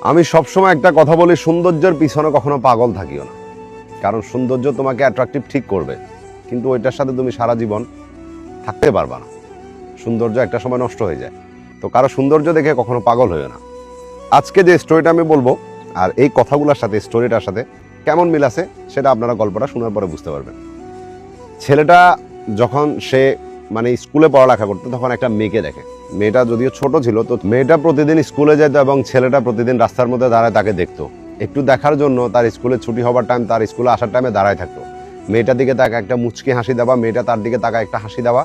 আমি সবসময় একটা কথা বলি, সৌন্দর্যের পিছনে কখনো পাগল থাকিও না। কারণ সৌন্দর্য তোমাকে অ্যাট্রাকটিভ ঠিক করবে, কিন্তু ওইটার সাথে তুমি সারা জীবন থাকতে পারবা না। সৌন্দর্য একটা সময় নষ্ট হয়ে যায়। তো কারো সৌন্দর্য দেখে কখনো পাগল হইও না। আজকে যে স্টোরিটা আমি বলবো আর এই কথাগুলোর সাথে স্টোরিটার সাথে কেমন মিল আছে সেটা আপনারা গল্পটা শোনার পরে বুঝতে পারবেন। ছেলেটা যখন সে স্কুলে পড়ালেখা করতো তখন একটা মেয়েকে দেখে। মেয়েটা যদিও ছোট ছিল, তো মেয়েটা প্রতিদিন স্কুলে যেত এবং ছেলেটা প্রতিদিন রাস্তার মধ্যে দাঁড়ায় তাকে দেখতো। একটু দেখার জন্য তার স্কুলে ছুটি হবার টাইম, তার স্কুলে আসার টাইমে দাঁড়ায় থাকতো। মেয়েটার দিকে তাকে একটা মুচকি হাসি দেওয়া, মেয়েটা তার দিকে তাকে একটা হাসি দেওয়া,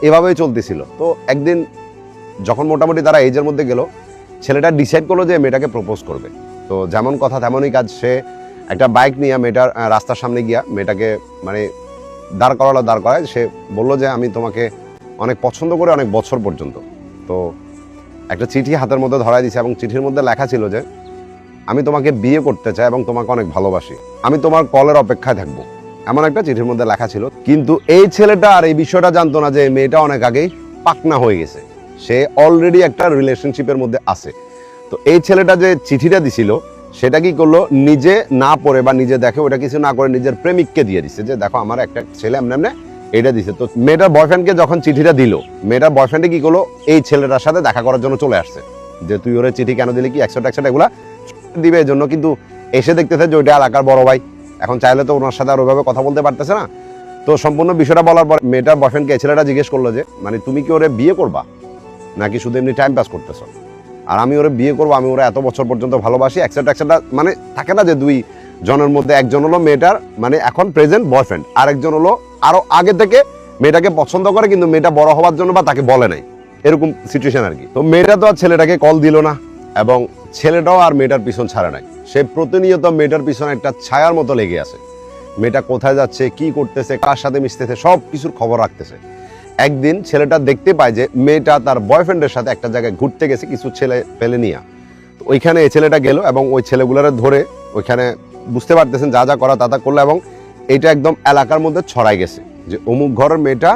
এভাবেই চলতেছিল। তো একদিন যখন মোটামুটি তারা এজের মধ্যে গেল, ছেলেটা ডিসাইড করলো যে মেয়েটাকে প্রপোজ করবে। তো যেমন কথা তেমনই কাজ, সে একটা বাইক নিয়ে মেয়েটার রাস্তার সামনে গিয়া মেয়েটাকে দাঁড় করায়। সে বললো যে আমি তোমাকে অনেক পছন্দ করে অনেক বছর পর্যন্ত। তো একটা চিঠি হাতের মধ্যে ধরাই দিছে এবং চিঠির মধ্যে লেখা ছিল যে আমি তোমাকে বিয়ে করতে চাই এবং তোমাকে অনেক ভালোবাসি, আমি তোমার কলের অপেক্ষায় থাকবো, এমন একটা চিঠির মধ্যে লেখা ছিল। কিন্তু এই ছেলেটা আর এই বিষয়টা জানতো না যে মেয়েটা অনেক আগেই পাকনা হয়ে গেছে, সে অলরেডি একটা রিলেশনশিপের মধ্যে আছে। তো এই ছেলেটা যে চিঠিটা দিছিল সেটা কি করলো, নিজে না পড়ে বা নিজে দেখে ওটা কিছু না করে নিজের প্রেমিককে দিয়ে দিচ্ছে যে দেখো আমার একটা ছেলে এমনি এটা দিছে। তো মেয়েটার বয়ফ্রেন্ডকে যখন চিঠিটা দিল, মেয়েটার বয়ফ্রেন্ডে কি করলো, এই ছেলেটার সাথে দেখা করার জন্য চলে আসছে যে তুই ওরে চিঠি কেন দিলি, কি 100 এগুলা দিবে এই জন্য। কিন্তু এসে দেখতেছে যে ওইটা এলাকার বড় ভাই, এখন চাইলে তো ওনার সাথে আর ওইভাবে কথা বলতে পারতেছে না। তো সম্পূর্ণ বিষয়টা বলার পর মেয়েটার বয়ফ্রেন্ডকে এই ছেলেটা জিজ্ঞেস করলো যে তুমি কি ওরে বিয়ে করবা নাকি শুধু এমনি টাইম পাস করতেছো? আর আমি ওরে বিয়ে করবো, আমি ওরা এত বছর পর্যন্ত ভালোবাসি, একসাথে থাকে না যে দুই জনের মধ্যে একজন হলো মেয়েটার এখন প্রেজেন্ট বয়ফ্রেন্ড, আর একজন হলো আরো আগে থেকে মেয়েটাকে পছন্দ করে কিন্তু মেয়েটা বড় হওয়ার জন্য বা তাকে বলে নাই, এরকম সিচুয়েশন আর কি। তো মেয়েটা তো আর ছেলেটাকে কল দিল না এবং ছেলেটাও আর মেয়েটার পিছন ছাড়ে নাই। সে প্রতিনিয়ত মেয়েটার পিছনে একটা ছায়ার মতো লেগে আছে। মেয়েটা কোথায় যাচ্ছে, কি করতেছে, কার সাথে মিশতেছে, সব কিছুর খবর রাখতেছে। একদিন ছেলেটা দেখতে পায় যে মেয়েটা তার বয়ফ্রেন্ডের সাথে একটা জায়গায় ঘুরতে গেছে কিছু ছেলে পেলে নিয়ে। তো ওইখানে এই ছেলেটা গেল এবং ওই ছেলেগুলোর ধরে ওইখানে বুঝতে পারতেছেন যা যা করা তা করলো এবং এটা একদম এলাকার মধ্যে ছড়াই গেছে যে অমুক ঘরের মেয়েটা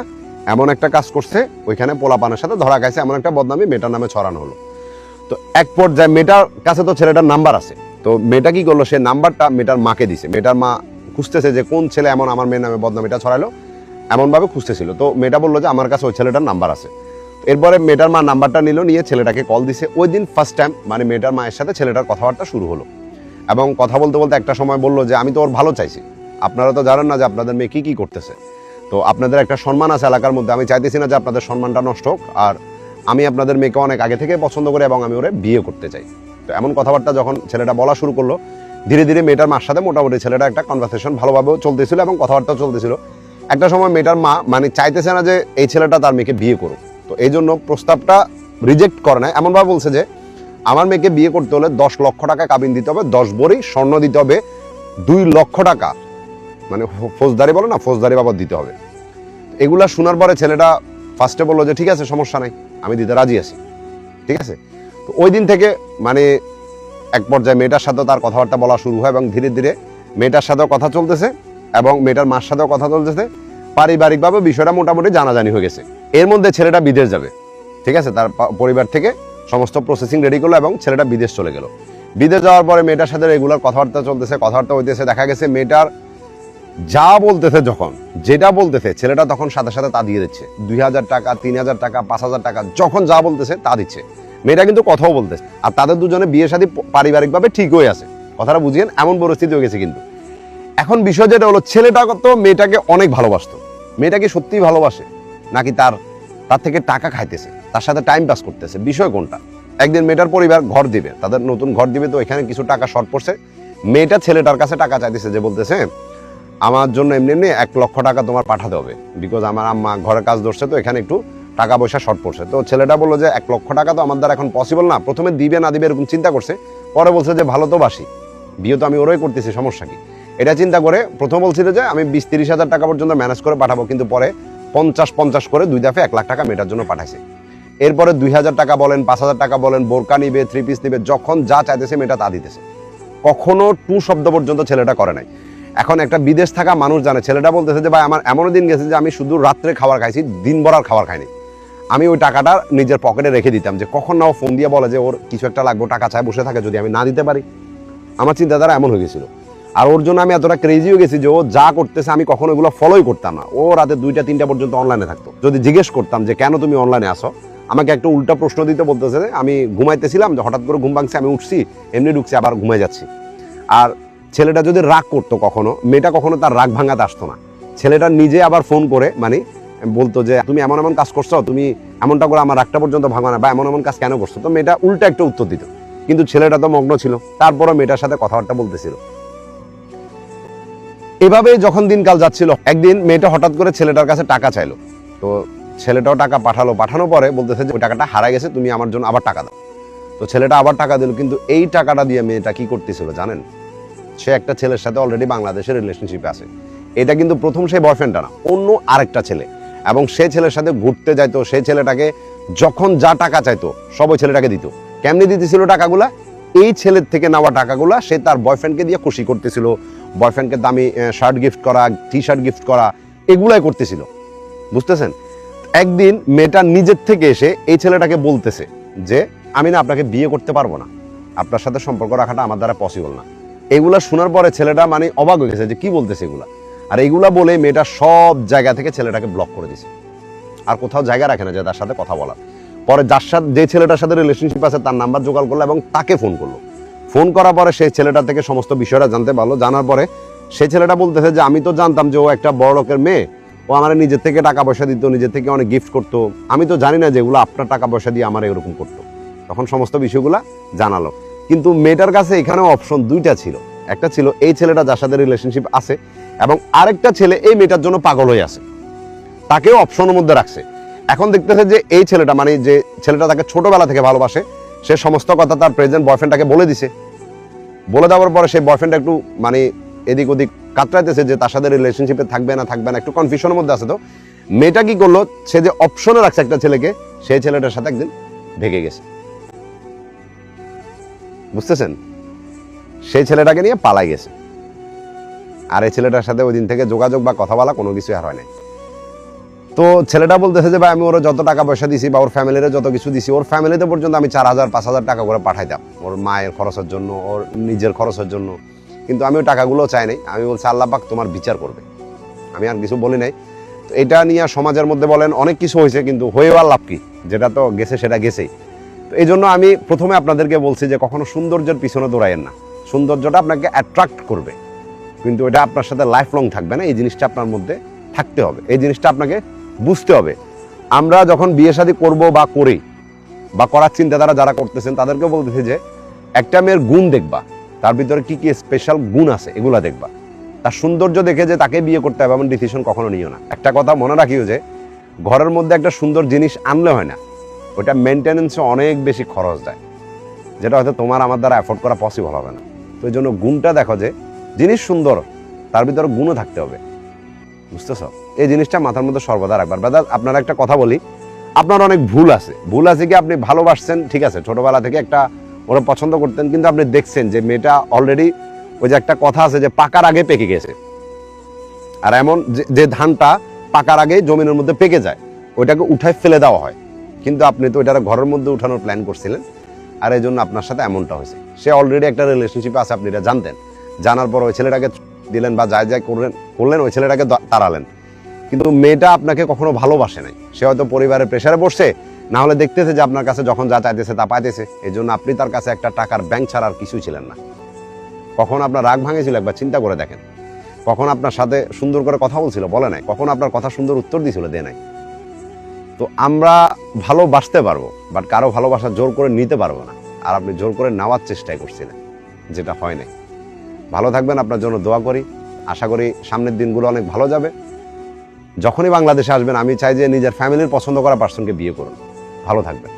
এমন একটা কাজ করছে, ওইখানে পোলাপানের সাথে ধরা গেছে, এমন একটা বদনামি মেয়েটার নামে ছড়ানো হলো। তো এক পর্যায়ে মেয়েটার কাছে তো ছেলেটার নাম্বার আছে, তো মেয়েটা কি করলো, সে নাম্বারটা মেয়েটার মাকে দিছে। মেয়েটার মা খুঁজতেছে যে কোন ছেলে এমন আমার মেয়ের নামে বদনামিটা ছড়ালো, এমনভাবে খুঁজতেছিল। তো মেয়েটা বললো যে আমার কাছে ওই ছেলেটার নাম্বার আছে। এরপরে মেয়েটার মা নাম্বারটা নিল, নিয়ে ছেলেটাকে কল দিছে। ওই দিন ফার্স্ট টাইম মেয়েটার মায়ের সাথে ছেলেটার কথাবার্তা শুরু হলো এবং কথা বলতে বলতে একটা সময় বললো যে আমি তো ওর ভালো চাইছি, আপনারা তো জানেন না যে আপনাদের মেয়ে কি করতেছে, তো আপনাদের একটা সম্মান আছে এলাকার মধ্যে, আমি চাইতেছি না যে আপনাদের সম্মানটা নষ্ট হোক, আর আমি আপনাদের মেয়েকে অনেক আগে থেকে পছন্দ করি এবং আমি ওরে বিয়ে করতে চাই। তো এমন কথাবার্তা যখন ছেলেটা বলা শুরু করলো, ধীরে ধীরে মেয়েটার মার সাথে মোটামুটি ছেলেটা একটা কনভারসেশন ভালোভাবেও চলতেছিল এবং কথাবার্তাও চলতেছিল। একটা সময় মেয়েটার মা চাইতেছে না যে এই ছেলেটা তার মেয়েকে বিয়ে করুক, তো এই জন্য প্রস্তাবটা রিজেক্ট করে না, এমনভাবে বলছে যে আমার মেয়েকে বিয়ে করতে হলে 10 লক্ষ টাকা কাবিন দিতে হবে, 10 ভরি স্বর্ণ দিতে হবে, 2 লক্ষ টাকা ফৌজদারি বলে না, ফৌজদারি বাবদ দিতে হবে। এগুলা শোনার পরে ছেলেটা ফার্স্টে বললো যে ঠিক আছে, সমস্যা নাই, আমি দিতে রাজি আছি, ঠিক আছে। তো ওই দিন থেকে এক পর্যায়ে মেয়েটার সাথে তার কথাবার্তা বলা শুরু হয় এবং ধীরে ধীরে মেয়েটার সাথেও কথা চলতেছে এবং মেয়েটার মার সাথেও কথা চলতেছে। পারিবারিকভাবে বিষয়টা মোটামুটি জানাজানি হয়ে গেছে। এর মধ্যে ছেলেটা বিদেশ যাবে, ঠিক আছে, তার পরিবার থেকে সমস্ত প্রসেসিং রেডি করলো এবং ছেলেটা বিদেশ চলে গেল। বিদেশ যাওয়ার পরে মেয়েটার সাথে রেগুলার কথাবার্তা চলতেছে, কথাবার্তা হইতেছে। দেখা গেছে মেয়েটার যা বলতেছে, যখন যেটা বলতেছে ছেলেটা তখন সাথে সাথে তা দিয়ে দিচ্ছে। 2000 টাকা, 3000 টাকা, 5000 টাকা, যখন যা বলতেছে তা দিচ্ছে। মেয়েটা কিন্তু কথাও বলতেছে, আর তাদের দুজনে বিয়ে শাদী পারিবারিকভাবে ঠিক হয়ে আছে, কথাটা বুঝিয়েন, এমন পরিস্থিতি হয়ে গেছে। কিন্তু এখন বিষয় যেটা হলো, ছেলেটা তো মেয়েটাকে অনেক ভালোবাসতো, মেয়েটাকে সত্যিই ভালোবাসে নাকি তার থেকে টাকা খাইতেছে, তার সাথে টাইম পাস করতেছে, বিষয় কোনটা? একদিন মেয়েটার পরিবার ঘর দিবে, তাদের নতুন ঘর দিবে, তো এখানে কিছু টাকা শর্ট পড়ছে। মেয়েটা ছেলেটার কাছে টাকা চাইতেছে, যে বলতেছে আমার জন্য এমনি 1 লক্ষ টাকা তোমার পাঠাতে হবে, বিকজ আমার আম্মা ঘরের কাজ ধরছে, তো এখানে একটু টাকা পয়সা শর্ট পড়ছে। তো ছেলেটা বললো যে 1 লক্ষ টাকা তো আমার দ্বারা এখন পসিবল না। প্রথমে দিবে না দিবে এরকম চিন্তা করছে, পরে বলছে যে ভালো তো বাসি, বিয়ে তো আমি ওরাই করতেছি, সমস্যা কি, এটা চিন্তা করে প্রথম বলছিল যে আমি 20-30 হাজার টাকা পর্যন্ত ম্যানেজ করে পাঠাবো, কিন্তু পরে 50-50 করে 2 দফে 1 লাখ টাকা মেয়েটার জন্য পাঠাইছে। এরপরে 2000 টাকা বলেন, 5000 টাকা বলেন, বোরকা নিবে, 3 পিস নিবে, যখন যা চাইতেছে মেয়েটা তা দিতেছে। কখনো টু শব্দ পর্যন্ত ছেলেটা করে নাই। এখন একটা বিদেশ থাকা মানুষ জানে, ছেলেটা বলতেছে যে ভাই আমার এমনও দিন গেছে যে আমি শুধু রাত্রে খাবার খাইছি, দিন ভর আর খাবার খাইনি। আমি ওই টাকাটা নিজের পকেটে রেখে দিতাম, যে কখন না ও ফোন দিয়ে বলে যে ওর কিছু একটা লাগবে, টাকা চায় বসে থাকে, যদি আমি না দিতে পারি। আমার চিন্তাধারা এমন হয়ে গেছিল। আর ওর জন্য আমি এতটা ক্রেজি হয়ে গেছি যে ও যা করতেছে আমি কখনো এগুলো ফলোই করতাম না। ও রাতে 2টা-3টা পর্যন্ত অনলাইনে থাকতো। যদি জিজ্ঞেস করতাম যে কেন তুমি অনলাইনে আসো, আমাকে একটা উল্টা প্রশ্ন দিতে বলতেছে যে আমি ঘুমাইতেছিলাম, যে হঠাৎ করে ঘুম ভাঙছে, আমি উঠছি, এমনি ঢুকছি, আবার ঘুমাই যাচ্ছি। আর ছেলেটা যদি রাগ করতো কখনো, মেয়েটা কখনো তার রাগ ভাঙাতে আসতো না। ছেলেটা নিজে আবার ফোন করে মানে বলতো যে তুমি এমন এমন কাজ করছো, তুমি এমনটা করে আমার রাগটা পর্যন্ত ভাঙা না, বা এমন এমন কাজ কেন করছো। তো মেয়েটা উল্টা একটা উত্তর দিত, কিন্তু ছেলেটা তো মগ্ন ছিল, তারপরও মেয়েটার সাথে কথাবার্তা বলতেছিল। এভাবে যখন দিনকাল যাচ্ছিল, একদিন মেয়েটা হঠাৎ করে ছেলেটার কাছে টাকা চাইলো। তো ছেলেটাও টাকা পাঠানোর পরে বলতেছে যে ওই টাকাটা হারাই গেছে, তুমি আমার জন্য আবার টাকা দাও। তো ছেলেটা আবার টাকা দিল, কিন্তু এই টাকাটা দিয়ে মেয়েটা কি করতেছিল জানেন? সে একটা ছেলের সাথে অলরেডি বাংলাদেশের রিলেশনশিপে আছে। এটা কিন্তু প্রথম সেই বয়ফ্রেন্ডটা না, অন্য আরেকটা ছেলে, এবং সে ছেলের সাথে ঘুরতে যাইতো। সেই ছেলেটাকে যখন যা টাকা চাইতো সব ওই ছেলেটাকে দিত। কেমনি দিতেছিল টাকাগুলা? এই ছেলের থেকে নেওয়া টাকাগুলা সে তার বয়ফ্রেন্ডকে দিয়ে খুশি করতেছিল। বয়ফ্রেন্ডকে দামি শার্ট গিফট করা, টি-শার্ট গিফট করা, এগুলাই করতেছিল। বুঝতেছেন? একদিন মেয়েটা নিজের থেকে এসে এই ছেলেটাকে বলতেছে যে আমি না আপনাকে বিয়ে করতে পারবো না, আপনার সাথে সম্পর্ক রাখাটা আমার দ্বারা পসিবল না। এগুলা শোনার পরে ছেলেটা মানে অবাক হয়ে গেছে যে কি বলতেছে এগুলা। আর এইগুলা বলে মেয়েটা সব জায়গা থেকে ছেলেটাকে ব্লক করে দিছে, আর কোথাও জায়গা রাখে না যে তার সাথে কথা বলার। পরে যার সাথে, যে ছেলেটার সাথে রিলেশনশিপ আছে, তার নাম্বার জোগাড় করলো এবং তাকে ফোন করলো। ফোন করার পরে সেই ছেলেটা থেকে সমস্ত বিষয়টা জানতে পারলো। জানার পরে সেই ছেলেটা বলতেছে যে আমি তো জানতাম যে ও একটা বড় লোকের মেয়ে, ও আমার নিজের থেকে টাকা পয়সা দিত, নিজের থেকে অনেক গিফট করতো, আমি তো জানি না যে এগুলো আপনার টাকা পয়সা দিয়ে আমার এরকম করতো। তখন সমস্ত বিষয়গুলা জানালো। কিন্তু মেয়েটার কাছে এখানেও অপশন 2টা ছিল। একটা ছিল এই ছেলেটা যার সাথে রিলেশনশিপ আছে, এবং আরেকটা ছেলে এই মেয়েটার জন্য পাগল হয়ে আছে, তাকেও অপশনের মধ্যে রাখছে। এখন দেখতেছে যে এই ছেলেটা মানে যে ছেলেটা তাকে ছোটবেলা থেকে ভালোবাসে, সে সমস্ত কথা তার প্রেজেন্ট বয়ফ্রেন্ডটাকে বলে দিছে। বলে দেওয়ার পরে সেই বয়ফ্রেন্ড একটু মানে এদিক ওদিক কাতরাইতেছে যে তার সাথে রিলেশনশিপে থাকবে না থাকবে না, একটু কনফিউশনের মধ্যে আছে। তো মেয়েটা কি করলো, সে যে অপশনে রাখছে একটা ছেলেকে, সেই ছেলেটার সাথে একদিন ভেগে গেছে। বুঝতেছেন? সেই ছেলেটাকে নিয়ে পালাই গেছে। আর এই ছেলেটার সাথে ওই দিন থেকে যোগাযোগ বা কথা বলা কোনো কিছু আর হয় নাই। তো ছেলেটা বলতেছে যে ভাই আমি ওর যত টাকা পয়সা দিছি বা ওর ফ্যামিলিরে যত কিছু দিছি, ওর ফ্যামিলিতে পর্যন্ত আমি 4,000-5,000 টাকা করে পাঠাইতাম ওর মায়ের খরচের জন্য, ওর নিজের খরচের জন্য। কিন্তু আমি ওই টাকাগুলো চাই নাই। আমি বলছি আল্লাহ পাক তোমার বিচার করবে, আমি আর কিছু বলি নাই। তো এটা নিয়ে সমাজের মধ্যে বলেন অনেক কিছু হয়েছে, কিন্তু হয়ে আর লাভ কি? যেটা তো গেছে সেটা গেছেই। তো এই জন্য আমি প্রথমে আপনাদেরকে বলছি যে কখনো সৌন্দর্যের পিছনে দৌড়াইয়েন না। সৌন্দর্যটা আপনাকে অ্যাট্রাক্ট করবে, কিন্তু এটা আপনার সাথে লাইফ লং থাকবে না। এই জিনিসটা আপনার মধ্যে থাকতে হবে, এই জিনিসটা আপনাকে বুঝতে হবে। আমরা যখন বিয়ে শাদী করবো বা করি বা করার চিন্তাধারা যারা করতেছেন, তাদেরকে বলতেছি যে একটা মেয়ের গুণ দেখবা, তার ভিতরে কি কি স্পেশাল গুণ আছে এগুলা দেখবা। তার সৌন্দর্য দেখে যে তাকে বিয়ে করতে হবে এমন ডিসিশন কখনো নিও না। একটা কথা মনে রাখিও যে ঘরের মধ্যে একটা সুন্দর জিনিস আনলে হয় না, ওটা মেনটেনেন্সে অনেক বেশি খরচ যায়, যেটা হয়তো তোমার আমার দ্বারা অ্যাফোর্ড করা পসিবল হবে না। তো এই জন্য গুণটা দেখো, যে জিনিস সুন্দর তার ভিতরে গুণও থাকতে হবে। বুঝতেছ? এই জিনিসটা মাথার মধ্যে সর্বদা রাখবার। ব্রাদার, আপনারা একটা কথা বলি, আপনার অনেক ভুল আছে। ভুল আছে কি, আপনি ভালোবাসছেন, ঠিক আছে, ছোটবেলা থেকে একটা ওরা পছন্দ করতেন, কিন্তু আপনি দেখছেন যে মেয়েটা অলরেডি, ওই যে একটা কথা আছে যে পাকার আগে পেকে গেছে। আর এমন যে ধানটা পাকার আগে জমিনের মধ্যে পেকে যায়, ওইটাকে উঠায় ফেলে দেওয়া হয়, কিন্তু আপনি তো ওইটা ঘরের মধ্যে উঠানোর প্ল্যান করছিলেন, আর এই জন্য আপনার সাথে এমনটা হয়েছে। সে অলরেডি একটা রিলেশনশিপে আছে, আপনি এটা জানতেন। জানার পর ওই ছেলেটাকে দিলেন বা যাই যাই করলেন, ওই ছেলেটাকে তাড়ালেন, কিন্তু মেয়েটা আপনাকে কখনো ভালোবাসে নাই। সে হয়তো পরিবারের প্রেশারে বসছে, না হলে দেখতেছে যে আপনার কাছে যখন যা চাইতেছে তা পাইতেছে, এই জন্য আপনি তার কাছে একটা টাকার ব্যাংক ছাড়া আর কিছুই ছিলেন না। কখন আপনার রাগ ভাঙেছিল একবার চিন্তা করে দেখেন। কখন আপনার সাথে সুন্দর করে কথা বলছিল, বলে নাই। কখন আপনার কথা সুন্দর উত্তর দিয়েছিল, দে নাই। তো আমরা ভালোবাসতে পারবো, বাট কারো ভালোবাসা জোর করে নিতে পারবো না। আর আপনি জোর করে নেওয়ার চেষ্টাই করছিলেন, যেটা হয় নাই। ভালো থাকবেন, আপনার জন্য দোয়া করি। আশা করি সামনের দিনগুলো অনেক ভালো যাবে। যখনই বাংলাদেশে আসবেন, আমি চাই যে নিজের ফ্যামিলির পছন্দ করা পার্সনকে বিয়ে করুন। ভালো থাকবেন।